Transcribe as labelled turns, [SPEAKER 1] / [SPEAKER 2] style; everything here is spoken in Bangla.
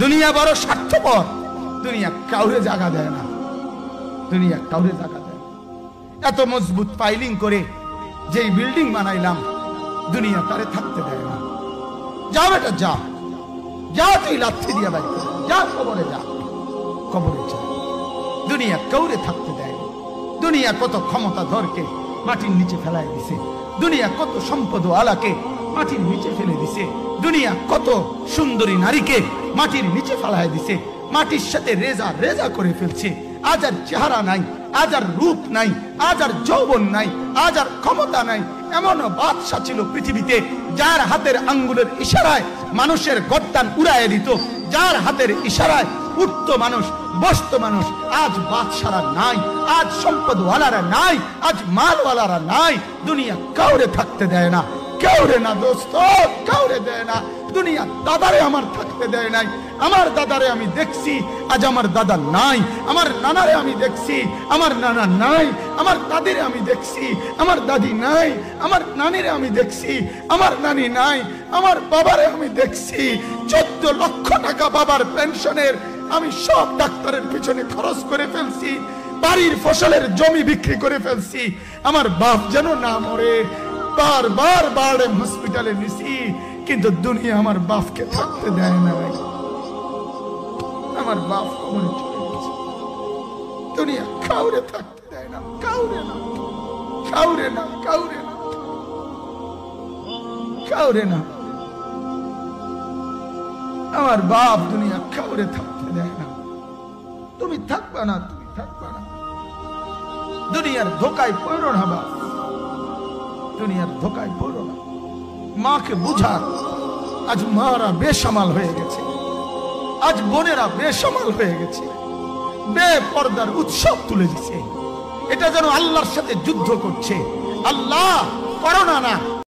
[SPEAKER 1] দুনিয়া বড় স্বার্থপর, দুনিয়া কাউরে জায়গা দেয় না, দুনিয়া কাউরে জায়গা দেয় না। এত মজবুত পাইলিং করে যেই বিল্ডিং বানাইলাম, দুনিয়া তারে থাকতে দেয় না। যা বেটা যা, যা তুই লাথি দিয়া বাড়ি যা, কবরে যা, কবরে যা। দুনিয়া কাউরে থাকতে দেয় না। দুনিয়া কত ক্ষমতা ধরকে মাটির নিচে ফেলায় দিছে, দুনিয়া কত সম্পদ আলাকে মাটির নিচে ফেলে দিছে, দুনিয়া কত সুন্দরী নারীকে মাটির নিচে ফেলায় দিছে, মাটির সাথে রেজা রেজা করে ফেলছে। আজ আর চেহারা নাই, আজ আর রূপ নাই, আজ আর যৌবন নাই, আজ আর ক্ষমতা নাই। এমন বাদশা ছিল পৃথিবীতে যার হাতের আঙ্গুলের ইশারায় মানুষের গর্দান উড়াইয়া দিত, যার হাতের ইশারায় উঠত মানুষ, বসত মানুষ। আজ বাদশারা নাই, আজ সম্পদওয়ালারা নাই, আজ মালওয়ালারা নাই। দুনিয়া কাউরে থাকতে দেয় না, কাউরে না দোস্ত, কাউরে দেয় না। দুনিয়া দাদারে আমার থাকতে দেয় নাই। আমার দাদারে আমি দেখছি, আজ আমার দাদা নাই। আমার নানারে আমি দেখছি, আমার নানা নাই। আমার দাদিরে আমি দেখছি, আমার দাদি নাই। আমার নানিরে আমি দেখছি, আমার নানি নাই। আমার বাবারে আমি দেখছি, 14 লক্ষ টাকা বাবার পেনশনের আমি সব ডাক্তারের পিছনে খরচ করে ফেলছি, বাড়ির ফসলের জমি বিক্রি করে ফেলছি। আমার বাপ যেন না মরে বারবার বারে হসপিটালে নিছি, কিন্তু দুনিয়া আমার বাপকে থাকতে দেয় না। আমার বাপ কবরে চলে গেছে, দুনিয়া কাউরে থাকতে দেয় না, কাউরে না, কাউরে না, কাউরে না, কাউরে না। আমার বাপ দুনিয়া কাউরে থাকতে দেয় না। তুমি থাকবা না, তুমি থাকবা না। দুনিয়ার ধোকায় পড়ো না বাপ, দুনিয়ার ধোকায় পড়ো না। মাকে বুঝা, আজ মারা বেসামাল হয়ে গেছে, আজ বোনেরা বেসামাল হয়ে গেছে, বেপর্দার উৎসব তুলে দিছে। এটা যেন আল্লাহর সাথে যুদ্ধ করছে। আল্লাহ করোনা না,